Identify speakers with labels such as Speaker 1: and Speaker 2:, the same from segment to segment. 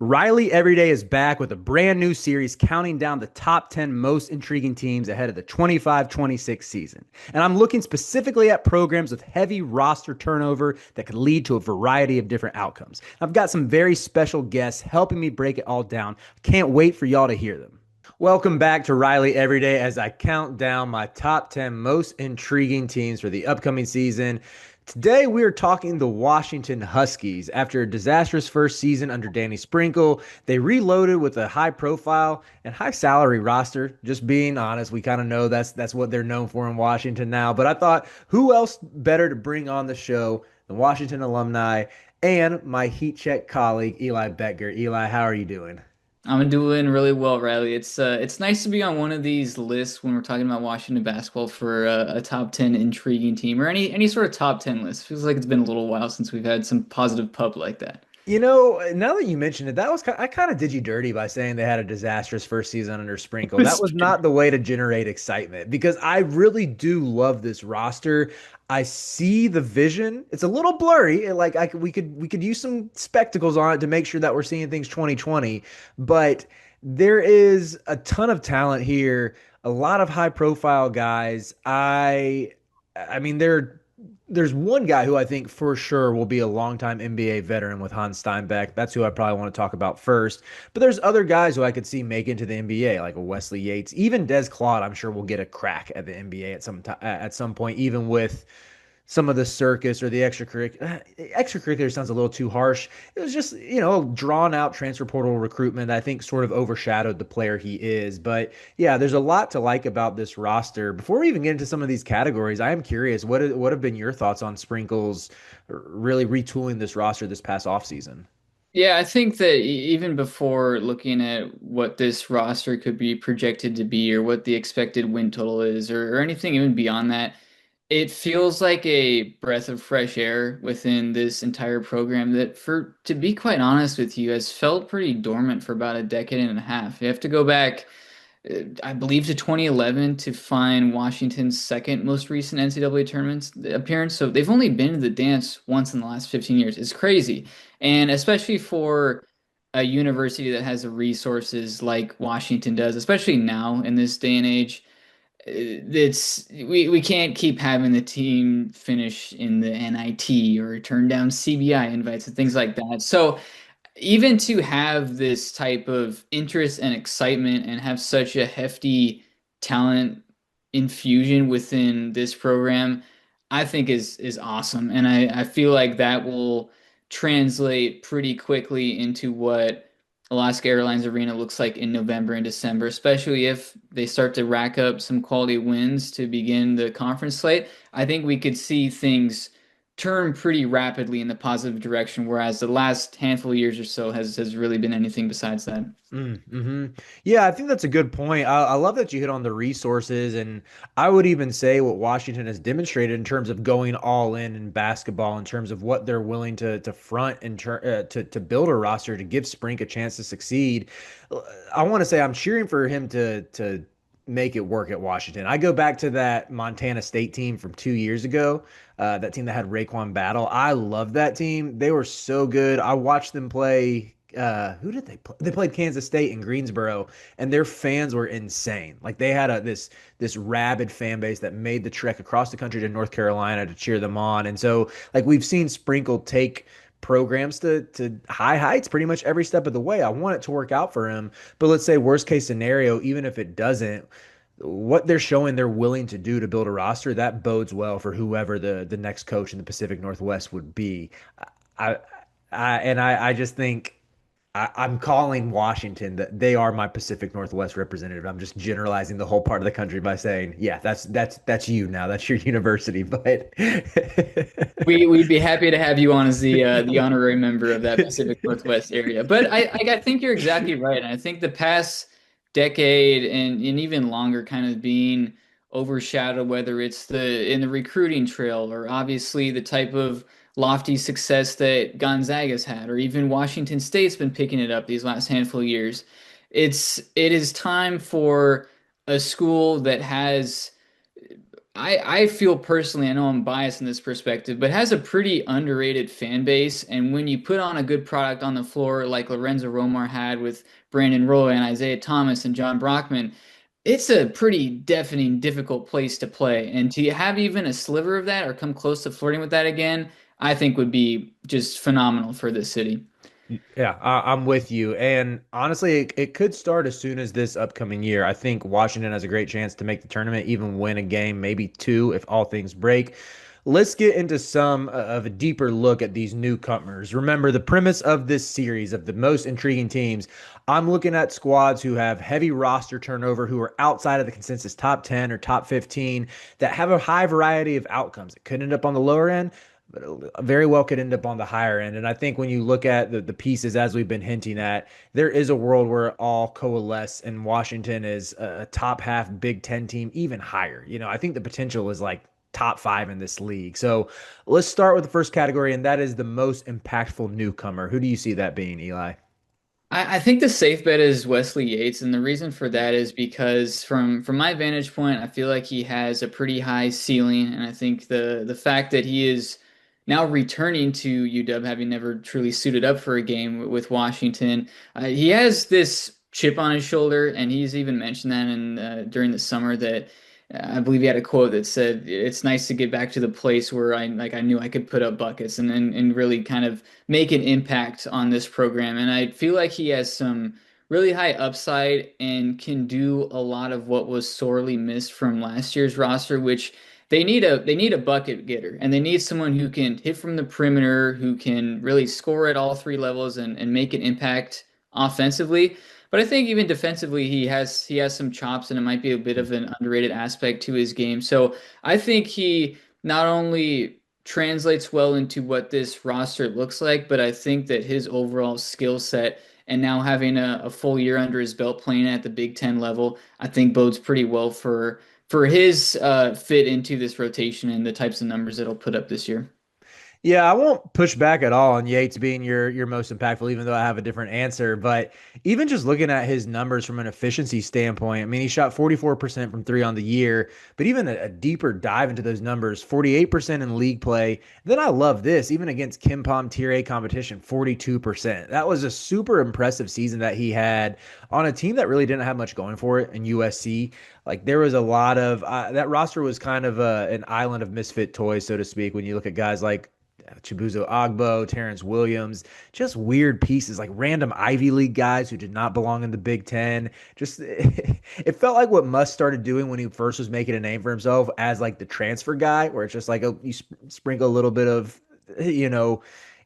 Speaker 1: Riley Everyday is back with a brand new series counting down the top 10 most intriguing teams ahead of the 25-26 season. And I'm looking specifically at programs with heavy roster turnover that could lead to a variety of different outcomes. I've got some very special guests helping me break it all down. Can't wait for y'all to hear them. Welcome back to Riley Everyday as I count down my top 10 most intriguing teams for the upcoming season. Today, we are talking the Washington Huskies. After a disastrous first season under Danny Sprinkle, they reloaded with a high profile and high salary roster. Just being honest, we kind of know that's what they're known for in Washington now. But I thought, who else better to bring on the show than Washington alumni and my heat check colleague, Eli Boettger. Eli, how are you doing?
Speaker 2: I'm doing really well, Riley. It's nice to be on one of these lists when we're talking about Washington basketball for a top 10 intriguing team or any sort of top 10 list. Feels like it's been a little while since we've had some positive pub like that.
Speaker 1: You know, now that you mentioned it, that was I kind of did you dirty by saying they had a disastrous first season under Sprinkle. That was not the way to generate excitement because I really do love this roster. I see the vision. It's a little blurry. We could use some spectacles on it to make sure that we're seeing things 2020, but there is a ton of talent here, a lot of high profile guys. I mean, there's one guy who I think for sure will be a longtime NBA veteran with Hans Steinbeck. That's who I probably want to talk about first. But there's other guys who I could see make into the NBA, like a Wesley Yates, even Des Claude. I'm sure will get a crack at the NBA at some point, even with some of the circus or the extracurricular sounds a little too harsh. It was just, drawn out transfer portal recruitment that I think sort of overshadowed the player he is. But yeah, there's a lot to like about this roster. Before we even get into some of these categories, I am curious, what have been your thoughts on Sprinkles really retooling this roster this past offseason?
Speaker 2: Yeah, I think that even before looking at what this roster could be projected to be or what the expected win total is or anything even beyond that, it feels like a breath of fresh air within this entire program that, for to be quite honest with you, has felt pretty dormant for about a decade and a half. You have to go back, I believe, to 2011 to find Washington's second most recent NCAA tournament appearance. So they've only been to the dance once in the last 15 years. It's crazy. And especially for a university that has the resources like Washington does, especially now in this day and age, we can't keep having the team finish in the NIT or turn down CBI invites and things like that. So even to have this type of interest and excitement and have such a hefty talent infusion within this program, I think is awesome. And I feel like that will translate pretty quickly into what Alaska Airlines Arena looks like in November and December, especially if they start to rack up some quality wins to begin the conference slate. I think we could see things turn pretty rapidly in the positive direction, whereas the last handful of years or so has really been anything besides that.
Speaker 1: Mm-hmm. Yeah, I think that's a good point. I love that you hit on the resources, and I would even say what Washington has demonstrated in terms of going all in basketball, in terms of what they're willing to front and to build a roster to give Sprink a chance to succeed. I want to say I'm cheering for him to make it work at Washington. I go back to that Montana State team from 2 years ago. That team that had Raekwon Battle. I love that team. They were so good. I watched them play. Who did they play? They played Kansas State in Greensboro, and their fans were insane. Like they had this rabid fan base that made the trek across the country to North Carolina to cheer them on. And so, like we've seen Sprinkle take programs to high heights pretty much every step of the way. I want it to work out for him, but let's say worst case scenario, even if it doesn't, what they're showing they're willing to do to build a roster, that bodes well for whoever the next coach in the Pacific Northwest would be. I I just think I'm calling Washington that they are my Pacific Northwest representative. I'm just generalizing the whole part of the country by saying, yeah, that's you now. That's your university. But
Speaker 2: We'd be happy to have you on as the honorary member of that Pacific Northwest area. But I think you're exactly right. And I think the past decade and even longer kind of being overshadowed, whether it's the in the recruiting trail or obviously the type of lofty success that Gonzaga's had, or even Washington State's been picking it up these last handful of years. It is time for a school that has I feel personally, I know I'm biased in this perspective, but has a pretty underrated fan base. And when you put on a good product on the floor, like Lorenzo Romar had with Brandon Roy and Isaiah Thomas and John Brockman, it's a pretty deafening, difficult place to play. And to have even a sliver of that or come close to flirting with that again, I think would be just phenomenal for this city.
Speaker 1: Yeah, I'm with you. And honestly, it could start as soon as this upcoming year. I think Washington has a great chance to make the tournament, even win a game, maybe two, if all things break. Let's get into some of a deeper look at these newcomers. Remember, the premise of this series of the most intriguing teams, I'm looking at squads who have heavy roster turnover, who are outside of the consensus top 10 or top 15, that have a high variety of outcomes. It could end up on the lower end, but very well could end up on the higher end. And I think when you look at the pieces, as we've been hinting at, there is a world where it all coalesce and Washington is a top half Big Ten team, even higher. I think the potential is like top five in this league. So let's start with the first category, and that is the most impactful newcomer. Who do you see that being, Eli?
Speaker 2: I think the safe bet is Wesley Yates, and the reason for that is because from my vantage point, I feel like he has a pretty high ceiling, and I think the fact that he is now returning to UW, having never truly suited up for a game with Washington, he has this chip on his shoulder, and he's even mentioned that in during the summer that. I believe he had a quote that said, "It's nice to get back to the place where I knew I could put up buckets and really kind of make an impact on this program." And I feel like he has some really high upside and can do a lot of what was sorely missed from last year's roster, which they need a bucket getter and they need someone who can hit from the perimeter, who can really score at all three levels and make an impact offensively. But I think even defensively, he has some chops, and it might be a bit of an underrated aspect to his game. So I think he not only translates well into what this roster looks like, but I think that his overall skill set and now having a full year under his belt playing at the Big Ten level, I think bodes pretty well for his fit into this rotation and the types of numbers that he'll put up this year.
Speaker 1: Yeah, I won't push back at all on Yates being your most impactful, even though I have a different answer. But even just looking at his numbers from an efficiency standpoint, I mean, he shot 44% from three on the year, but even a deeper dive into those numbers, 48% in league play. Then I love this, even against Kim Pom Tier A competition, 42%. That was a super impressive season that he had on a team that really didn't have much going for it in USC. Like there was a lot of that roster was kind of an island of misfit toys, so to speak, when you look at guys like Chibuzo Agbo, Terrence Williams, just weird pieces like random Ivy League guys who did not belong in the Big Ten. Just it felt like what Musk started doing when he first was making a name for himself as like the transfer guy, where it's just like you sprinkle a little bit of you know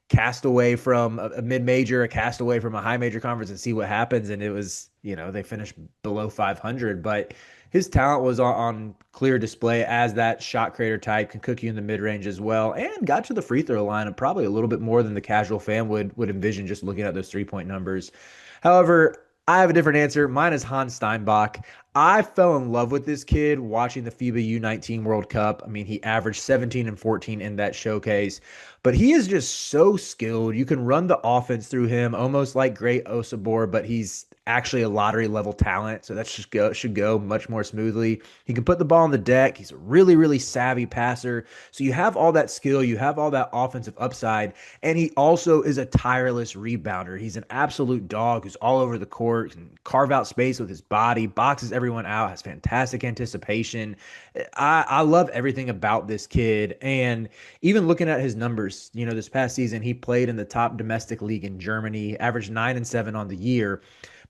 Speaker 1: cast away from a mid-major, a cast away from a high major conference and see what happens. And it was, they finished below 500, but his talent was on clear display as that shot creator type, can cook you in the mid-range as well, and got to the free throw line and probably a little bit more than the casual fan would envision just looking at those 3-point numbers. However, I have a different answer. Mine is Hans Steinbach. I fell in love with this kid watching the FIBA U19 World Cup. I mean, he averaged 17 and 14 in that showcase, but he is just so skilled. You can run the offense through him almost like Great Osabor, but he's actually a lottery level talent. So that should go much more smoothly. He can put the ball on the deck. He's a really, really savvy passer. So you have all that skill, you have all that offensive upside, and he also is a tireless rebounder. He's an absolute dog who's all over the court, can carve out space with his body, boxes everyone out, has fantastic anticipation. I love everything about this kid. And even looking at his numbers, this past season, he played in the top domestic league in Germany, averaged 9 and 7 on the year.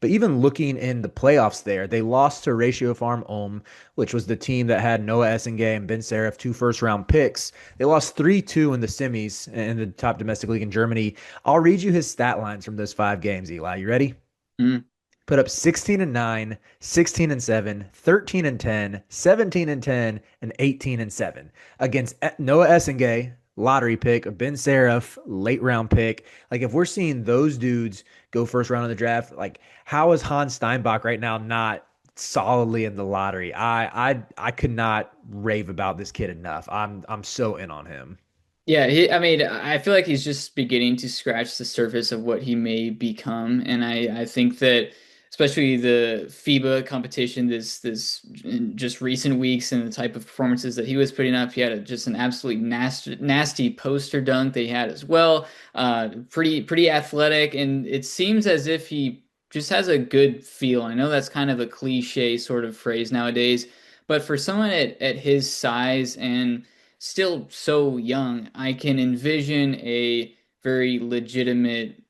Speaker 1: But even looking in the playoffs there, they lost to Ratio Farm Ulm, which was the team that had Noah Essengay and Ben Seraph, two first round picks. They lost 3-2 in the semis in the top domestic league in Germany. I'll read you his stat lines from those 5 games, Eli. You ready?
Speaker 2: Mm.
Speaker 1: Put up 16 and 9, 16 and 7, 13 and 10, 17 and 10, and 18 and 7 against Noah Essengay, lottery pick, Ben Seraph, late round pick. Like if we're seeing those dudes go first round of the draft, like how is Hans Steinbach right now not solidly in the lottery? I could not rave about this kid enough. I'm so in on him.
Speaker 2: Yeah, I mean, I feel like he's just beginning to scratch the surface of what he may become, and I think that especially the FIBA competition this in just recent weeks and the type of performances that he was putting up. He had just an absolutely nasty poster dunk that he had as well. Pretty athletic, and it seems as if he just has a good feel. I know that's kind of a cliche sort of phrase nowadays, but for someone at his size and still so young, I can envision a very legitimate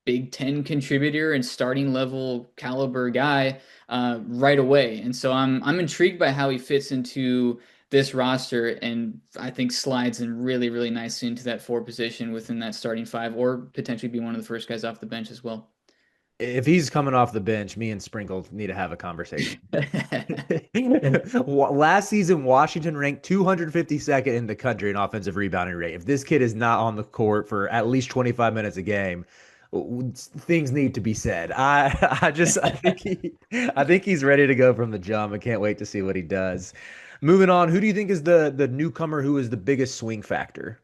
Speaker 2: Big Ten contributor and starting level caliber guy right away. And so I'm intrigued by how he fits into this roster, and I think slides in really nicely into that four position within that starting five, or potentially be one of the first guys off the bench as well.
Speaker 1: If he's coming off the bench, me and Sprinkle need to have a conversation. Last season, Washington ranked 252nd in the country in offensive rebounding rate. If this kid is not on the court for at least 25 minutes a game, things need to be said. I think he's ready to go from the jump. I can't wait to see what he does. Moving on, who do you think is the newcomer who is the biggest swing factor?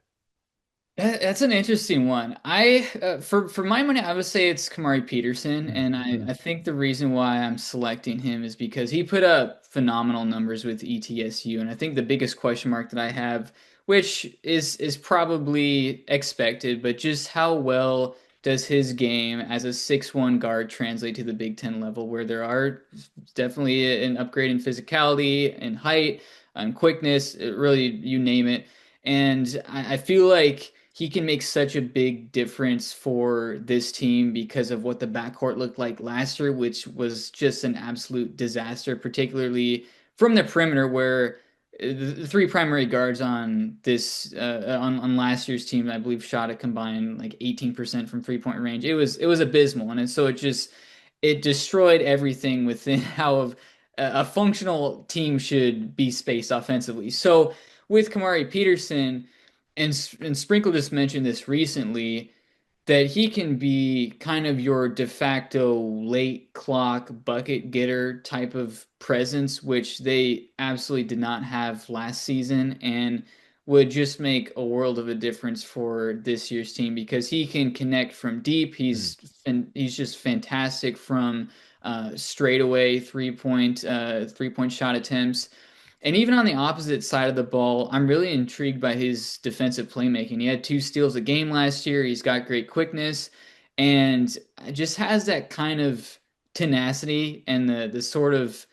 Speaker 2: That's an interesting one. I for my money, I would say it's Kamari Peterson, and I
Speaker 1: Mhm.
Speaker 2: think the reason why I'm selecting him is because he put up phenomenal numbers with ETSU, and I think the biggest question mark that I have, which is probably expected, but just how well does his game as a 6'1" guard translate to the Big Ten level, where there are definitely an upgrade in physicality and height and quickness, really you name it. And I feel like he can make such a big difference for this team because of what the backcourt looked like last year, which was just an absolute disaster, particularly from the perimeter, where the three primary guards on this on last year's team, I believe, shot a combined like 18% from 3-point range. It was abysmal, and so it destroyed everything within how a functional team should be spaced offensively. So with Kamari Peterson, and Sprinkle just mentioned this recently, that he can be kind of your de facto late clock bucket getter type of presence, which they absolutely did not have last season, and would just make a world of a difference for this year's team because he can connect from deep. He's just fantastic from straightaway 3-point shot attempts. And even on the opposite side of the ball, I'm really intrigued by his defensive playmaking. He had two steals a game last year. He's got great quickness and just has that kind of tenacity and the sort of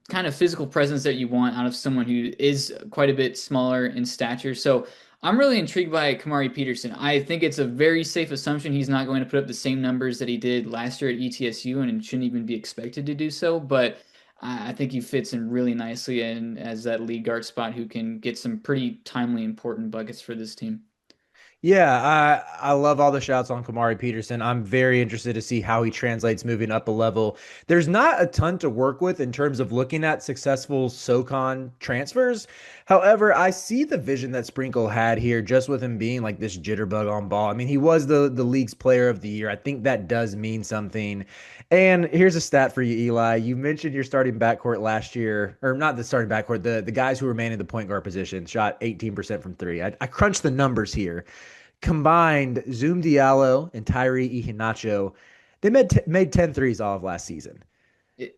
Speaker 2: kind of physical presence that you want out of someone who is quite a bit smaller in stature. So I'm really intrigued by Kamari Peterson. I think it's a very safe assumption he's not going to put up the same numbers that he did last year at ETSU and shouldn't even be expected to do so. But I think he fits in really nicely and as that lead guard spot who can get some pretty timely important buckets for this team.
Speaker 1: Yeah, I love all the shouts on Kamari Peterson. I'm very interested to see how he translates moving up a level. There's not a ton to work with in terms of looking at successful SoCon transfers. However, I see the vision that Sprinkle had here just with him being like this jitterbug on ball. I mean, he was the league's player of the year. I think that does mean something. And here's a stat for you, Eli. You mentioned your starting backcourt last year, or not the starting backcourt, the guys who were manning the point guard position shot 18% from three. I crunched the numbers here. Combined, Zoom Diallo and Tyree Iheanacho, they made 10 threes all of last season.
Speaker 2: It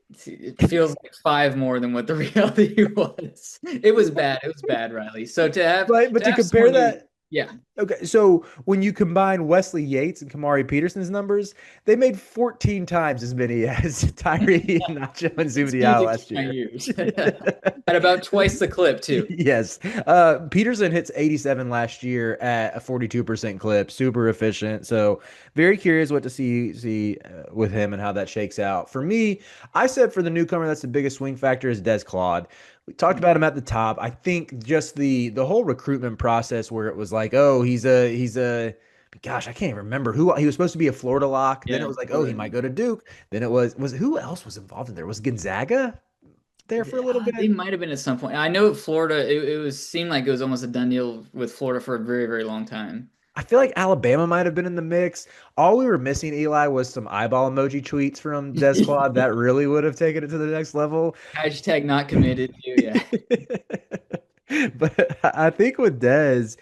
Speaker 2: feels like five more than what the reality was. It was bad. It was bad, Riley. So
Speaker 1: But
Speaker 2: to
Speaker 1: to
Speaker 2: have
Speaker 1: compare
Speaker 2: someone who,
Speaker 1: that,
Speaker 2: yeah,
Speaker 1: okay, so when you combine Wesley Yates and Kamari Peterson's numbers, they made 14 times as many as Tyree Iheanacho and Zoom
Speaker 2: it's music
Speaker 1: Diallo
Speaker 2: to
Speaker 1: last
Speaker 2: my
Speaker 1: year.
Speaker 2: ears. At about twice the clip too.
Speaker 1: Yes. Peterson hits 87 last year at a 42% clip, super efficient. So very curious what to see with him and how that shakes out. For me, I said for the newcomer, that's the biggest swing factor is Des Claude. We talked about him at the top. I think just the whole recruitment process where it was like, oh, he's a gosh, I can't even remember who he was supposed to be a Florida lock. Then it
Speaker 2: Yeah,
Speaker 1: was like, oh, he
Speaker 2: Florida.
Speaker 1: might go to Duke. Then it was who else was involved in there? Was Gonzaga there for a little
Speaker 2: They
Speaker 1: bit?
Speaker 2: might have been at some point. I know Florida. It was seemed like it was almost a done deal with Florida for a very long time.
Speaker 1: I feel like Alabama might have been in the mix. All we were missing, Eli, was some eyeball emoji tweets from Des Claude that really would have taken it to the next level.
Speaker 2: Hashtag not committed to. Yeah.
Speaker 1: But I think with Des,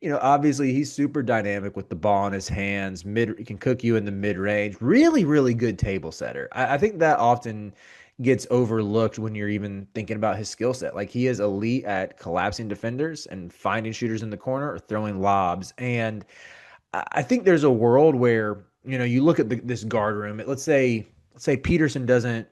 Speaker 1: obviously he's super dynamic with the ball in his hands. He can cook you in the mid range. Really, really good table setter. I think that often gets overlooked when you're even thinking about his skill set. Like he is elite at collapsing defenders and finding shooters in the corner or throwing lobs. And I think there's a world where, you look at this guard room. Let's say Peterson doesn't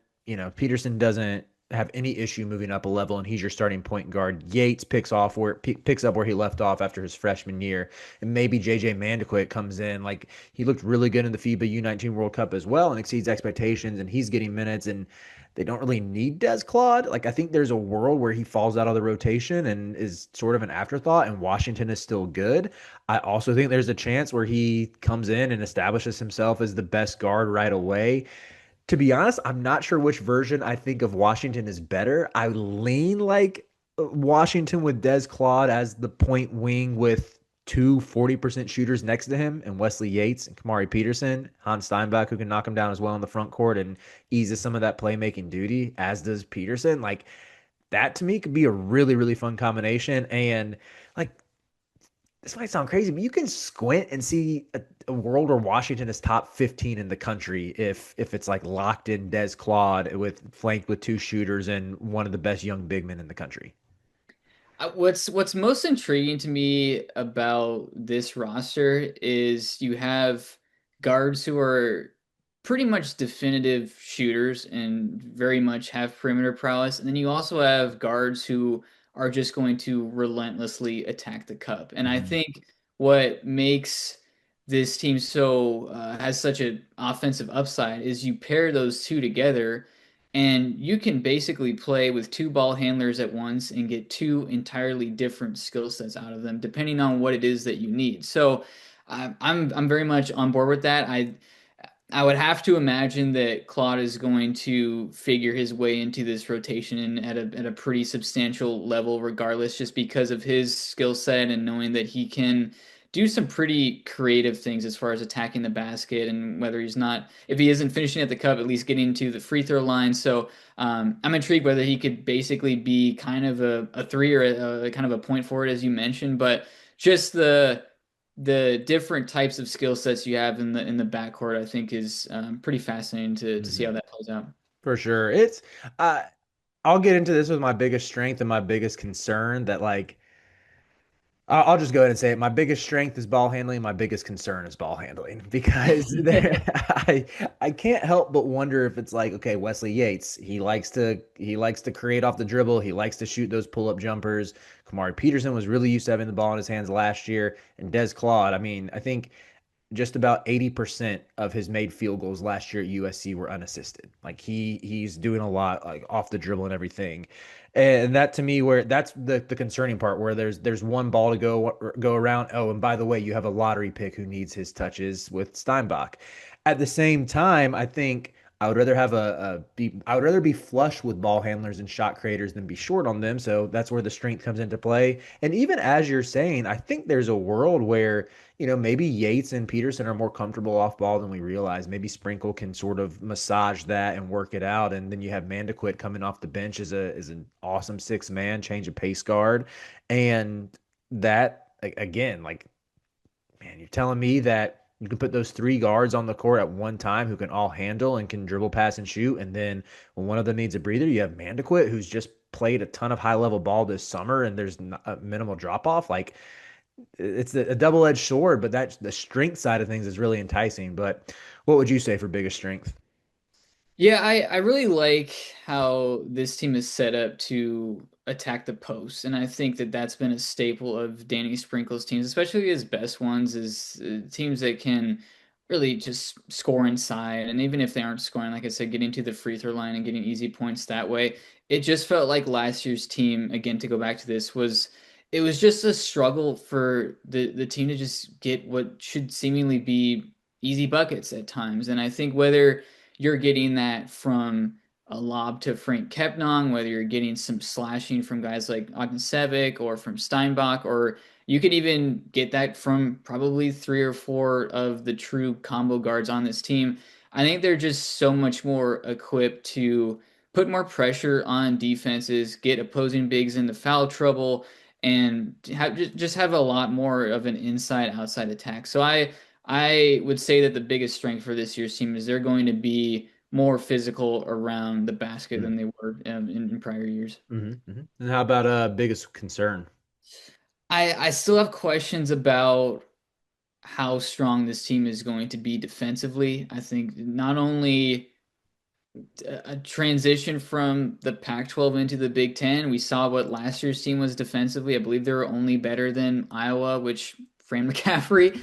Speaker 1: have any issue moving up a level, and he's your starting point guard. Yates picks up where he left off after his freshman year, and maybe JJ Mandaquit comes in. Like he looked really good in the FIBA U19 World Cup as well, and exceeds expectations, and he's getting minutes, and they don't really need Des Claude. Like I think there's a world where he falls out of the rotation and is sort of an afterthought, and Washington is still good. I also think there's a chance where he comes in and establishes himself as the best guard right away. To be honest, I'm not sure which version I think of Washington is better. I lean like Washington with Des Claude as the point wing with two 40% shooters next to him and Wesley Yates and Kamari Peterson, Hans Steinbach, who can knock him down as well in the front court and eases some of that playmaking duty, as does Peterson. Like that to me could be a really, really fun combination. And like this might sound crazy, but you can squint and see a world where Washington is top 15 in the country if it's like locked in Des Claude with flanked with two shooters and one of the best young big men in the country.
Speaker 2: What's most intriguing to me about this roster is you have guards who are pretty much definitive shooters and very much have perimeter prowess, and then you also have guards who are just going to relentlessly attack the cup. And I
Speaker 1: Mhm.
Speaker 2: think what makes this team so has such an offensive upside is you pair those two together and you can basically play with two ball handlers at once and get two entirely different skill sets out of them, depending on what it is that you need. So I'm very much on board with that. I would have to imagine that Claude is going to figure his way into this rotation at a pretty substantial level, regardless, just because of his skill set and knowing that he can do some pretty creative things as far as attacking the basket and whether he's not, if he isn't finishing at the cup, at least getting to the free throw line. So I'm intrigued whether he could basically be kind of a three or a kind of a point forward, as you mentioned, but just the different types of skill sets you have in the backcourt, I think, is pretty fascinating to see how
Speaker 1: Mhm.
Speaker 2: that plays out.
Speaker 1: For sure. Uh, I'll get into this with my biggest strength and my biggest concern that like I'll just go ahead and say it. My biggest strength is ball handling. My biggest concern is ball handling because I can't help but wonder if it's like, okay, Wesley Yates, he likes to create off the dribble. He likes to shoot those pull up jumpers. Kamari Peterson was really used to having the ball in his hands last year, and Des Claude. I mean, I think just about 80% of his made field goals last year at USC were unassisted. Like he's doing a lot like off the dribble and everything. And that to me where that's the concerning part where there's one ball to go around. Oh, and by the way, you have a lottery pick who needs his touches with Steinbach. At the same time, I think I would rather be flush with ball handlers and shot creators than be short on them. So that's where the strength comes into play. And even as you're saying, I think there's a world where maybe Yates and Peterson are more comfortable off ball than we realize. Maybe Sprinkle can sort of massage that and work it out. And then you have Mandaquit coming off the bench as an awesome six man, change of pace guard. And that again, like, man, you're telling me that you can put those three guards on the court at one time who can all handle and can dribble, pass, and shoot. And then when one of them needs a breather, you have Mandaquit, who's just played a ton of high level ball this summer and there's a minimal drop off. Like it's a double-edged sword, but that the strength side of things is really enticing. But what would you say for biggest strength?
Speaker 2: Yeah, I really like how this team is set up to attack the post, and I think that that's been a staple of Danny Sprinkle's teams, especially his best ones, is teams that can really just score inside, and even if they aren't scoring, like I said, getting to the free throw line and getting easy points that way. It just felt like last year's team, again, to go back to this, was it was just a struggle for the team to just get what should seemingly be easy buckets at times, and I think whether you're getting that from a lob to Frank Kepnong, whether you're getting some slashing from guys like Ognisevic or from Steinbach, or you could even get that from probably three or four of the true combo guards on this team. I think they're just so much more equipped to put more pressure on defenses, get opposing bigs into foul trouble, and just have a lot more of an inside outside attack. So I would say that the biggest strength for this year's team is they're going to be more physical around the basket than they were in prior years.
Speaker 1: Mm-hmm. And how about biggest concern?
Speaker 2: I still have questions about how strong this team is going to be defensively. I think not only a transition from the Pac-12 into the Big Ten. We saw what last year's team was defensively. I believe they were only better than Iowa, which Fran McCaffrey.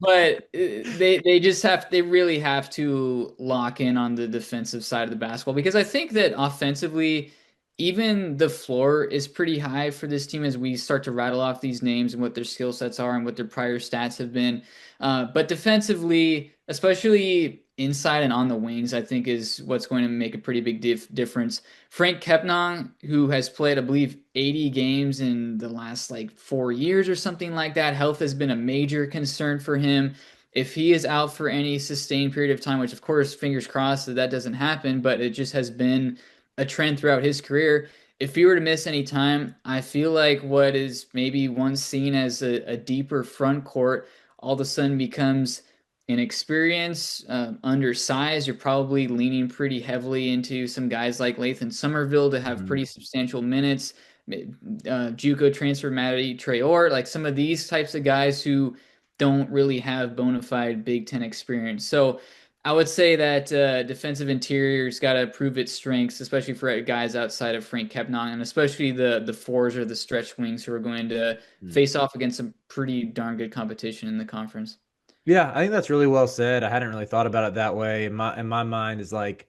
Speaker 2: But they really have to lock in on the defensive side of the basketball because I think that offensively, even the floor is pretty high for this team as we start to rattle off these names and what their skill sets are and what their prior stats have been. But defensively, especially inside and on the wings, I think is what's going to make a pretty big difference. Frank Kepnang, who has played, I believe, 80 games in the last like 4 years or something like that, health has been a major concern for him. If he is out for any sustained period of time, which of course, fingers crossed that that doesn't happen, but it just has been a trend throughout his career. If he were to miss any time, I feel like what is maybe once seen as a deeper front court all of a sudden becomes inexperienced, undersized. You're probably leaning pretty heavily into some guys like Lathan Somerville to have
Speaker 1: Mhm.
Speaker 2: pretty substantial minutes. JUCO transfer Matty Traore, like some of these types of guys who don't really have bona fide Big Ten experience. So I would say that defensive interior's got to prove its strengths, especially for guys outside of Frank Kepnang, and especially the fours or the stretch wings who are going to face off against some pretty darn good competition in the conference.
Speaker 1: Yeah, I think that's really well said. I hadn't really thought about it that way. In my mind is like,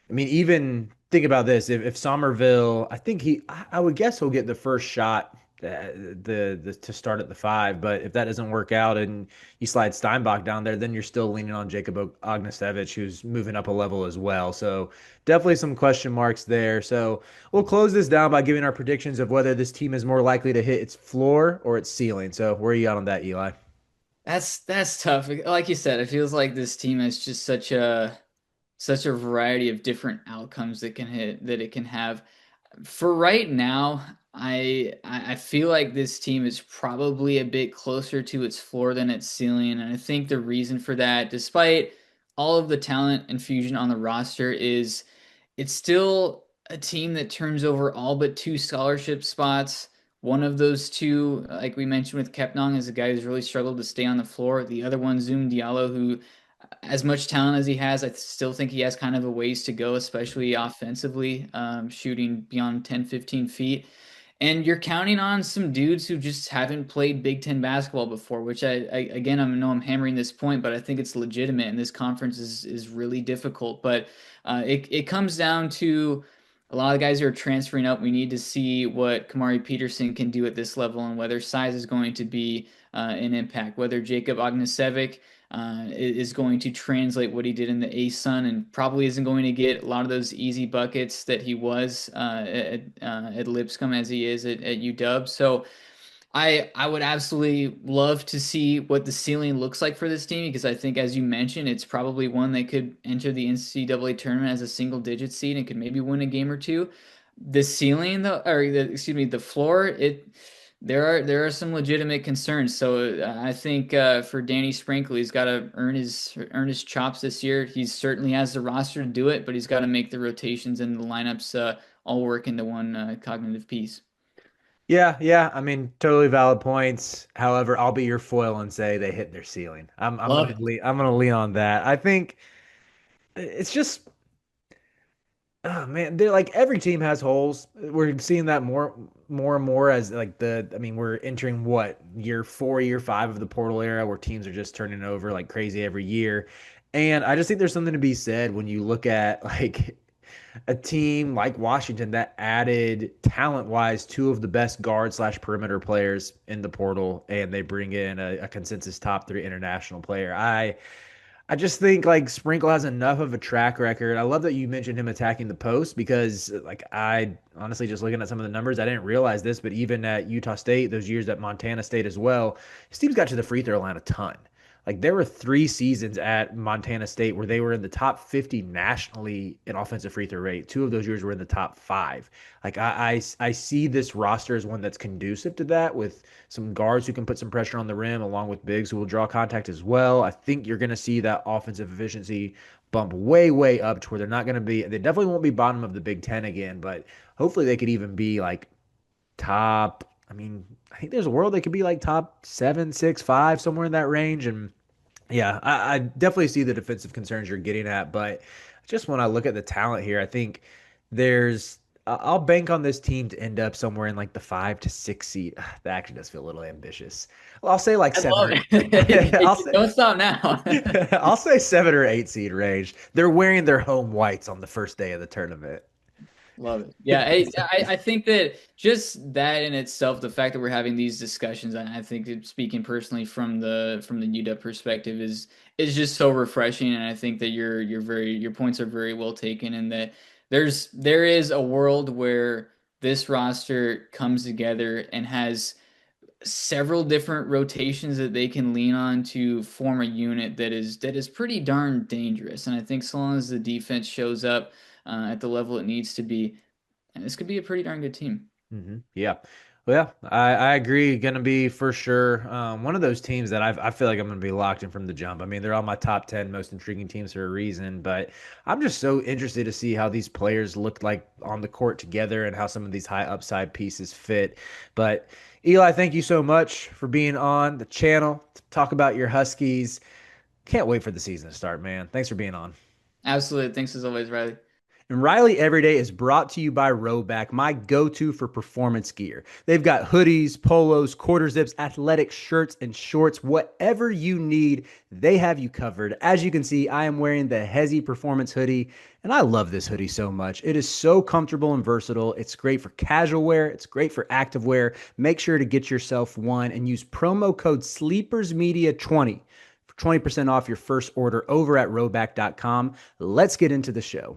Speaker 1: I mean, even think about this. If Somerville, I think I would guess he'll get the first shot, the to start at the five. But if that doesn't work out and you slide Steinbach down there, then you're still leaning on Jacob Ognisevich, who's moving up a level as well. So definitely some question marks there. So we'll close this down by giving our predictions of whether this team is more likely to hit its floor or its ceiling. So where are you at on that, Eli?
Speaker 2: That's tough. Like you said, it feels like this team has just such a variety of different outcomes that it can have. For right now, I feel like this team is probably a bit closer to its floor than its ceiling, and I think the reason for that, despite all of the talent and fusion on the roster, is it's still a team that turns over all but two scholarship spots. One of those two, like we mentioned with Kepnong, is a guy who's really struggled to stay on the floor. The other one, Zoom Diallo, who as much talent as he has, I still think he has kind of a ways to go, especially offensively, shooting beyond 10, 15 feet. And you're counting on some dudes who just haven't played Big Ten basketball before, which again, I know I'm hammering this point, but I think it's legitimate, and this conference is really difficult. But it comes down to a lot of guys who are transferring up. We need to see what Kamari Peterson can do at this level, and whether size is going to be an impact. Whether Jacob Ognisevich is going to translate what he did in the A-Sun and probably isn't going to get a lot of those easy buckets that he was at Lipscomb as he is at UW. So I would absolutely love to see what the ceiling looks like for this team because I think, as you mentioned, it's probably one that could enter the NCAA tournament as a single digit seed and could maybe win a game or two. The ceiling, though, excuse me, the floor, there are some legitimate concerns. So I think for Danny Sprinkle, he's got to earn his chops this year. He certainly has the roster to do it, but he's got to make the rotations and the lineups all work into one cognitive piece.
Speaker 1: Yeah, yeah. I mean, totally valid points. However, I'll be your foil and say they hit their ceiling. I'm
Speaker 2: Love
Speaker 1: gonna
Speaker 2: it.
Speaker 1: lean, I'm gonna lean on that. I think it's just, oh man, they're like every team has holes. We're seeing that more and more as like I mean, we're entering what year 4, year 5 of the portal era where teams are just turning over like crazy every year. And I just think there's something to be said when you look at like a team like Washington that added talent wise two of the best guard slash perimeter players in the portal, and they bring in a consensus top 3 international player. I just think like Sprinkle has enough of a track record. I love that you mentioned him attacking the post because like I honestly just looking at some of the numbers, I didn't realize this, but even at Utah State, those years at Montana State as well, his team's got to the free throw line a ton. Like there were 3 seasons at Montana State where they were in the top 50 nationally in offensive free throw rate. 2 of those years were in the top five. Like I see this roster as one that's conducive to that, with some guards who can put some pressure on the rim, along with bigs who will draw contact as well. I think you're going to see that offensive efficiency bump way, way up to where they're not going to be, they definitely won't be bottom of the Big Ten again, but hopefully they could even be like top. I mean, I think there's a world they could be like top 7, 6, 5, somewhere in that range. And yeah, I definitely see the defensive concerns you're getting at, but just when I look at the talent here, I think I'll bank on this team to end up somewhere in like the 5 to 6 seed. That actually does feel a little ambitious. Well, I'll say like
Speaker 2: I
Speaker 1: seven
Speaker 2: love
Speaker 1: or I'll
Speaker 2: it.
Speaker 1: say
Speaker 2: Don't stop now.
Speaker 1: I'll say 7 or 8 seed range. They're wearing their home whites on the first day of the tournament.
Speaker 2: Love it. Yeah, I think that just that in itself, the fact that we're having these discussions, and I think that speaking personally from the UW perspective is just so refreshing. And I think that your points are very well taken, and that there is a world where this roster comes together and has several different rotations that they can lean on to form a unit that is pretty darn dangerous. And I think so long as the defense shows up at the level it needs to be, and this could be a pretty darn good team.
Speaker 1: Yeah. Well, yeah, I agree. Going to be for sure one of those teams that I feel like I'm going to be locked in from the jump. I mean, they're on my top 10 most intriguing teams for a reason, but I'm just so interested to see how these players look like on the court together and how some of these high upside pieces fit. But Eli, thank you so much for being on the channel to talk about your Huskies. Can't wait for the season to start, man. Thanks for being on.
Speaker 2: Absolutely. Thanks as always, Riley.
Speaker 1: And Riley Everyday is brought to you by Rowback, my go-to for performance gear. They've got hoodies, polos, quarter zips, athletic shirts, and shorts. Whatever you need, they have you covered. As you can see, I am wearing the Hezi Performance hoodie, and I love this hoodie so much. It is so comfortable and versatile. It's great for casual wear. It's great for active wear. Make sure to get yourself one and use promo code SleepersMedia20 for 20% off your first order over at rowback.com. Let's get into the show.